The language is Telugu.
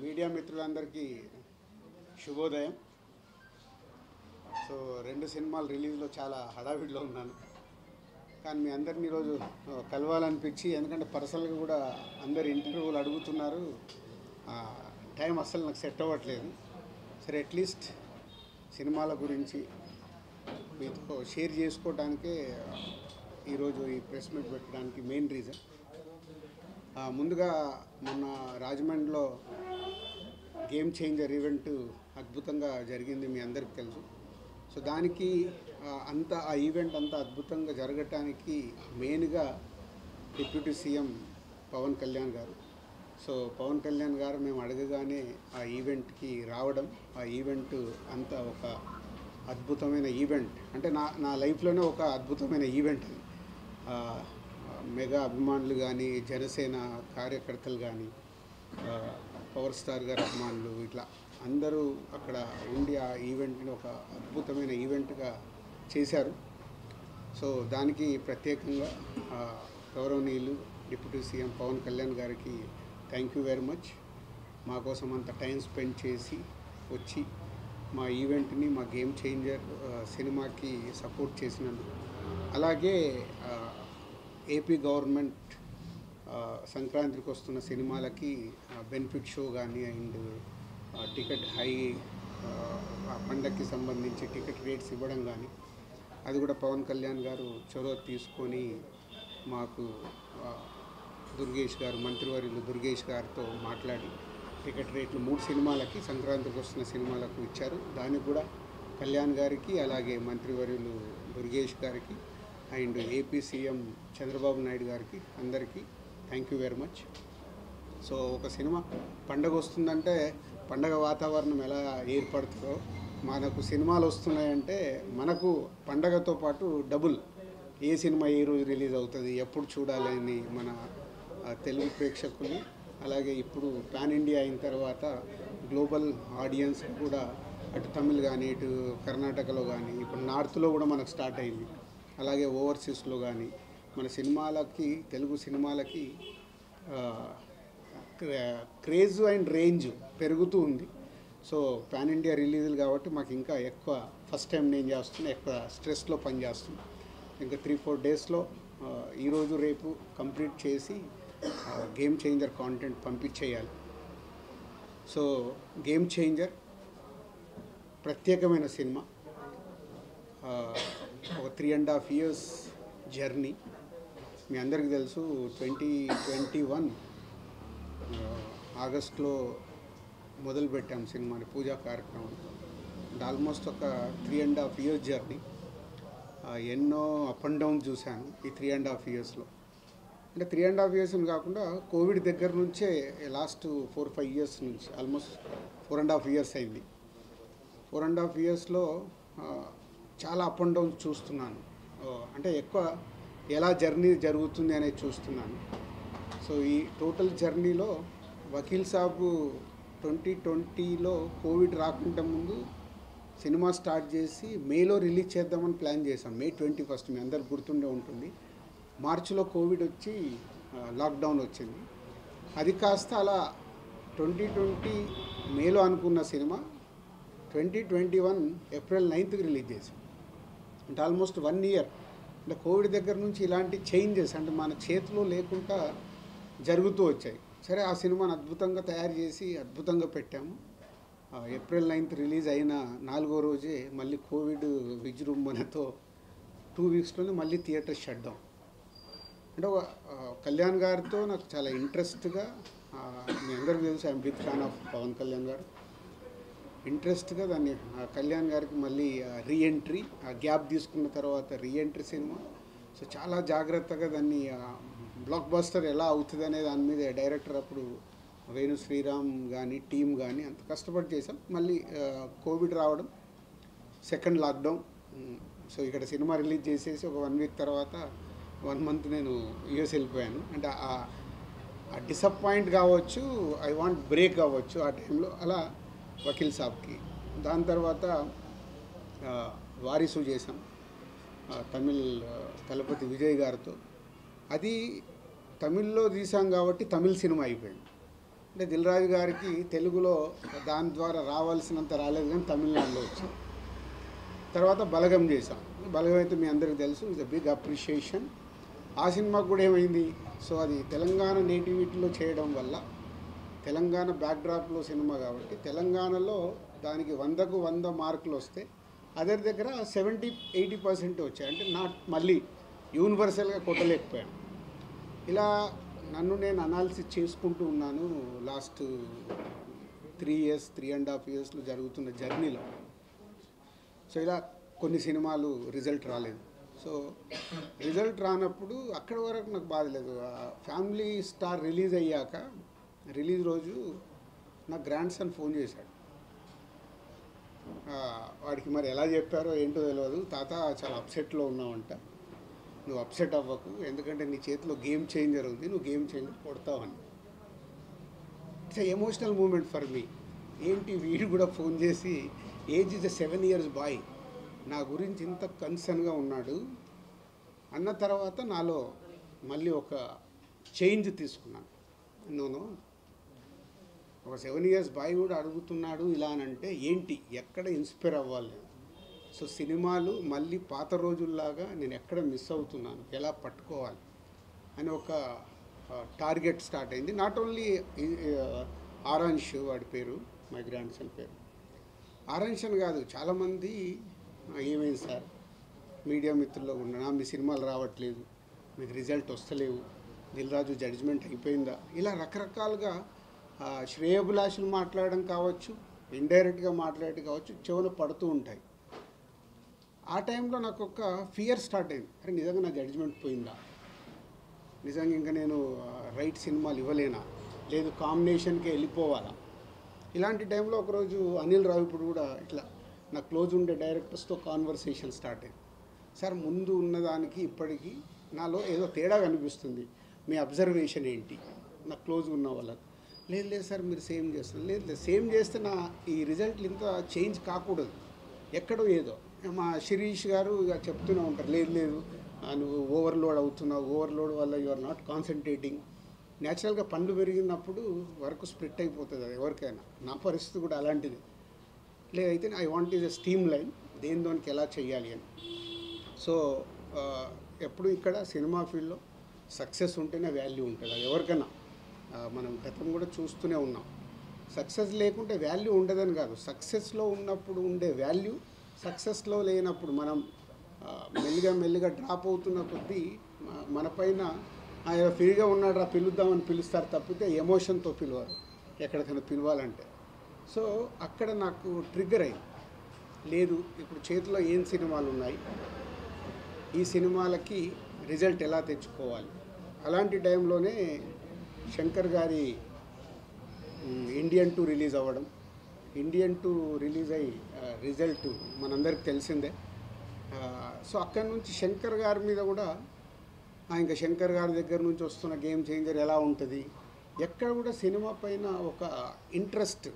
మీడియా మిత్రులందరికీ శుభోదయం. సో 2 సినిమాలు రిలీజ్లో చాలా హడావిడిలో ఉన్నాను. కానీ మీ అందరినీ ఈరోజు కలవాలనిపించి, ఎందుకంటే పర్సనల్గా కూడా అందరు ఇంటర్వ్యూలు అడుగుతున్నారు. టైం అస్సలు నాకు సెట్ అవ్వట్లేదు. సరే, అట్లీస్ట్ సినిమాల గురించి మీతో షేర్ చేసుకోవడానికే ఈరోజు ఈ ప్రెస్ మీట్ పెట్టడానికి మెయిన్ రీజన్. ముందుగా మొన్న రాజమండ్రిలో గేమ్ చేంజర్ ఈవెంట్ అద్భుతంగా జరిగింది, మీ అందరికీ తెలుసు. సో దానికి ఆ ఈవెంట్ అంతా అద్భుతంగా జరగటానికి మెయిన్గా డిప్యూటీ సీఎం పవన్ కళ్యాణ్ గారు. సో పవన్ కళ్యాణ్ గారు మేము అడగగానే ఆ ఈవెంట్కి రావడం, ఆ ఈవెంట్ అంతా ఒక అద్భుతమైన ఈవెంట్, అంటే నా లైఫ్లోనే ఒక అద్భుతమైన ఈవెంట్. మెగా అభిమానులు కానీ, జనసేన కార్యకర్తలు కానీ, పవర్ స్టార్ గారి అభిమానులు, ఇట్లా అందరూ అక్కడ ఉండి ఆ ఈవెంట్ని ఒక అద్భుతమైన ఈవెంట్గా చేశారు. సో దానికి ప్రత్యేకంగా గౌరవనీయులు డిప్యూటీ సీఎం పవన్ కళ్యాణ్ గారికి థ్యాంక్ యూ వెరీ మచ్. మా కోసం అంత టైం స్పెండ్ చేసి వచ్చి మా ఈవెంట్ని, మా గేమ్ చేంజర్ సినిమాకి సపోర్ట్ చేసినందుకు. అలాగే ఏపీ గవర్నమెంట్ సంక్రాంతికి వస్తున్న సినిమాలకి బెనిఫిట్ షో కానీ అండ్ టికెట్ పండగకి సంబంధించి టికెట్ రేట్స్ ఇవ్వడం కానీ, అది కూడా పవన్ కళ్యాణ్ గారు చొరవ తీసుకొని మాకు దుర్గేష్ గారు, మంత్రివర్యులు దుర్గేష్ గారితో మాట్లాడి టికెట్ రేట్లు 3 సినిమాలకి, సంక్రాంతికి వస్తున్న సినిమాలకు ఇచ్చారు. దానికి కూడా కళ్యాణ్ గారికి, అలాగే మంత్రివర్యులు దుర్గేష్ గారికి and AP CM Chandrababu Naidu గారికి అందరికీ thank you very much. So ఒక సినిమా పండగ వస్తుందంటే పండగ వాతావరణం ఎలా ఏర్పడుతుందో, మనకు సినిమాలు వస్తున్నాయంటే మనకు పండగతో పాటు డబుల్ ఏ సినిమా ఏ రోజు రిలీజ్ అవుతుంది, ఎప్పుడు చూడాలని మన తెలుగు ప్రేక్షకులు, అలాగే ఇప్పుడు పాన్ ఇండియా అయిన తర్వాత గ్లోబల్ ఆడియన్స్ కూడా అటు తమిళ్ కానీ, ఇటు కర్ణాటకలో కానీ, ఇప్పుడు నార్త్లో కూడా మనకు స్టార్ట్ అయింది, అలాగే ఓవర్సీస్లో కానీ మన సినిమాలకి, తెలుగు సినిమాలకి క్రేజ్ అండ్ రేంజ్ పెరుగుతూ ఉంది. సో పాన్ ఇండియా రిలీజులు కాబట్టి మాకు ఇంకా ఎక్కువ, ఫస్ట్ టైం నేను చేస్తున్నా, ఎక్కువ స్ట్రెస్లో పనిచేస్తున్నాను. ఇంకా 3-4 డేస్లో ఈరోజు రేపు కంప్లీట్ చేసి గేమ్ చేంజర్ కాంటెంట్ పంపించేయాలి. సో గేమ్ చేంజర్ ప్రత్యేకమైన సినిమా, ఒక 3.5 years జర్నీ. మీ అందరికీ తెలుసు 2021 ఆగస్టులో మొదలుపెట్టాం సినిమాని, పూజా కార్యక్రమం. ఆల్మోస్ట్ ఒక 3.5 years జర్నీ. ఎన్నో అప్ అండ్ డౌన్ చూశాను ఈ 3.5 yearsలో. అంటే 3.5 years కాకుండా కోవిడ్ దగ్గర నుంచే లాస్ట్ 4-5 years నుంచి ఆల్మోస్ట్ 4.5 years అయింది. 4.5 yearsలో చాలా అప్ అండ్ డౌన్ చూస్తున్నాను. అంటే ఎక్కువ ఎలా జర్నీ జరుగుతుంది అనేది చూస్తున్నాను. సో ఈ టోటల్ జర్నీలో వకీల్ సాబ్ 2020లో కోవిడ్ రాకుండా ముందు సినిమా స్టార్ట్ చేసి మేలో రిలీజ్ చేద్దామని ప్లాన్ చేశాం. May 21 మీ అందరికి గుర్తుండే ఉంటుంది. మార్చిలో కోవిడ్ వచ్చి లాక్డౌన్ వచ్చింది. అది కాస్త అలా 2020 మేలో అనుకున్న సినిమా 2021 April 9th రిలీజ్ చేసాం. అంటే ఆల్మోస్ట్ 1 year. అంటే కోవిడ్ దగ్గర నుంచి ఇలాంటి చేంజెస్ అంటే మన చేతిలో లేకుండా జరుగుతూ వచ్చాయి. సరే, ఆ సినిమాను అద్భుతంగా తయారు చేసి అద్భుతంగా పెట్టాము. April 9th రిలీజ్ అయిన 4వ రోజే మళ్ళీ కోవిడ్ విజృంభణతో 2 weeksలోనే మళ్ళీ థియేటర్ షట్ డౌన్. అంటే కళ్యాణ్ గారితో నాకు చాలా ఇంట్రెస్ట్గా, మీ అందరికీ తెలుసు I'm big fan of Pawan Kalyan గారు. ఇంట్రెస్ట్గా దాన్ని కళ్యాణ్ గారికి మళ్ళీ రీఎంట్రీ, ఆ గ్యాప్ తీసుకున్న తర్వాత రీఎంట్రీ సినిమా. సో చాలా జాగ్రత్తగా దాన్ని బ్లాక్ బస్టర్ ఎలా అవుతుంది అనే దాని మీద డైరెక్టర్ అప్పుడు వేణు శ్రీరామ్ కానీ టీం కానీ అంత కష్టపడి చేసాం. మళ్ళీ కోవిడ్ రావడం, సెకండ్ లాక్డౌన్. సో ఇక్కడ సినిమా రిలీజ్ చేసేసి ఒక 1 week తర్వాత 1 month నేను యూఎస్ వెళ్ళిపోయాను. అంటే ఆ డిసప్పాయింట్ కావచ్చు, ఐ వాంట్ బ్రేక్ కావచ్చు ఆ టైంలో, అలా వకీల్ సాబ్కి. దాని తర్వాత వారిసు చేసాం తమిళ్ తలపతి విజయ్ గారితో. అది తమిళ్లో తీసాం కాబట్టి తమిళ్ సినిమా అయిపోయింది. అంటే దిల్ రాజు గారికి తెలుగులో దాని ద్వారా రావాల్సినంత రాలేదు, కానీ తమిళనాడులో వచ్చింది. తర్వాత బలగం చేశాం. బలగం అయితే మీ అందరికీ తెలుసు, ఇట్స్ బిగ్ అప్రిషియేషన్. ఆ సినిమాకు కూడా ఏమైంది, సో అది తెలంగాణ నేటివిటీలో చేయడం వల్ల, తెలంగాణ బ్యాక్డ్రాప్లో సినిమా కాబట్టి తెలంగాణలో దానికి 100కు 100 మార్కులు వస్తే అదర్ దగ్గర 70-80% వచ్చాయి. అంటే మళ్ళీ యూనివర్సల్గా కొట్టలేకపోయాను. ఇలా నన్ను నేను అనాలిసిస్ చేసుకుంటూ ఉన్నాను లాస్ట్ 3.5 yearsలో జరుగుతున్న జర్నీలో. సో ఇలా కొన్ని సినిమాలు రిజల్ట్ రాలేదు. సో రిజల్ట్ రానప్పుడు అక్కడి వరకు నాకు బాధ లేదు. ఫ్యామిలీ స్టార్ రిలీజ్ అయ్యాక, రిలీజ్ రోజు నా గ్రాండ్ సన్ ఫోన్ చేశాడు. వాడికి మరి ఎలా చెప్పారో ఏంటో తెలియదు, తాత చాలా అప్సెట్లో ఉన్నావంట, నువ్వు అప్సెట్ అవ్వకు, ఎందుకంటే నీ చేతిలో గేమ్ చేంజర్ ఉంది, నువ్వు గేమ్ చేంజర్ కొడతావని. It's emotional moment for me. ఏంటి వీడు కూడా ఫోన్ చేసి, ఏజ్ ఇస్ 7 years బాయ్, నా గురించి ఇంత కన్సర్న్గా ఉన్నాడు అన్న తర్వాత నాలో మళ్ళీ ఒక చేంజ్ తీసుకున్నాను. నోను, ఒక 7 years బాయ్ కూడా అడుగుతున్నాడు ఇలా అని అంటే ఏంటి, ఎక్కడ ఇన్స్పైర్ అవ్వాలి. సో సినిమాలు మళ్ళీ పాత రోజుల్లాగా నేను ఎక్కడ మిస్ అవుతున్నాను, ఎలా పట్టుకోవాలి అని ఒక టార్గెట్ స్టార్ట్ అయింది. నాట్ ఓన్లీ ఆరాంష్, వాడి పేరు, మై గ్రాండ్ సన్ పేరు ఆరాంష్ అని కాదు, చాలామంది ఏమైంది సార్, మీడియా మిత్రుల్లో ఉన్నా మీ సినిమాలు రావట్లేదు, మీకు రిజల్ట్ వస్తలేవు, దిల్ రాజు జడ్జిమెంట్ అయిపోయిందా, ఇలా రకరకాలుగా శ్రేయోభిలాషులు మాట్లాడడం కావచ్చు, ఇండైరెక్ట్గా మాట్లాడడం కావచ్చు, చెవున పడుతూ ఉంటాయి. ఆ టైంలో నాకు ఒక ఫియర్ స్టార్ట్ అయింది. అరే నిజంగా నా జడ్జిమెంట్ పోయిందా, నిజంగా ఇంకా నేను రైట్ సినిమాలు ఇవ్వలేనా, లేదు కాంబినేషన్కి వెళ్ళిపోవాలా. ఇలాంటి టైంలో ఒకరోజు అనిల్ రావిపూడి కూడా ఇట్లా నా క్లోజ్ ఉండే డైరెక్టర్స్తో కాన్వర్సేషన్ స్టార్ట్ అయింది. సార్ ముందు ఉన్నదానికి ఇప్పటికీ నాలో ఏదో తేడా కనిపిస్తుంది, మీ అబ్జర్వేషన్ ఏంటి, నా క్లోజ్ ఉన్న వాళ్ళకి. లేదు సార్ మీరు సేమ్ చేస్తారు, లేదు సేమ్ చేస్తే నా ఈ రిజల్ట్లు ఇంత చేంజ్ కాకూడదు, ఎక్కడో ఏదో. మా శిరీష్ గారు ఇక చెప్తూనే ఉంటారు, లేదు నువ్వు ఓవర్లోడ్ అవుతున్నావు, ఓవర్లోడ్ వల్ల యు ఆర్ నాట్ కాన్సన్ట్రేటింగ్. న్యాచురల్గా పండ్లు పెరిగినప్పుడు వర్క్ స్ప్లిట్ అయిపోతుంది అది ఎవరికైనా. నా పరిస్థితి కూడా అలాంటిది. లేదైతే I want is a steam line, దేనికి ఎలా చేయాలి అని. సో ఎప్పుడు ఇక్కడ సినిమా ఫీల్డ్లో సక్సెస్ ఉంటేనే వాల్యూ ఉంటుంది, అది ఎవరికైనా. మనం గతం కూడా చూస్తూనే ఉన్నాం, సక్సెస్ లేకుంటే వాల్యూ ఉండదని కాదు, సక్సెస్లో ఉన్నప్పుడు ఉండే వాల్యూ సక్సెస్లో లేనప్పుడు మనం మెల్లిగా డ్రాప్ అవుతున్న కొద్దీ మన పైన ఫ్రీగా ఉన్నాడు రా పిలుద్దామని పిలుస్తారు తప్పితే ఎమోషన్తో పిలవరు ఎక్కడికైనా పిలవాలంటే. సో అక్కడ నాకు ట్రిగ్గర్ అయింది, లేదు ఇప్పుడు చేతిలో ఏం సినిమాలు ఉన్నాయి, ఈ సినిమాలకి రిజల్ట్ ఎలా తెచ్చుకోవాలి. అలాంటి టైంలోనే శంకర్ గారి ఇండియన్ 2 రిలీజ్ అవ్వడం, ఇండియన్ 2 రిలీజ్ అయ్యి రిజల్ట్ మనందరికి తెలిసిందే. సో అక్కడి నుంచి శంకర్ గారి మీద కూడా ఇంకా శంకర్ గారి దగ్గర నుంచి వస్తున్న గేమ్ చేంజర్ ఎలా ఉంటుంది, ఎక్కడ కూడా సినిమా పైన ఒక ఇంట్రెస్ట్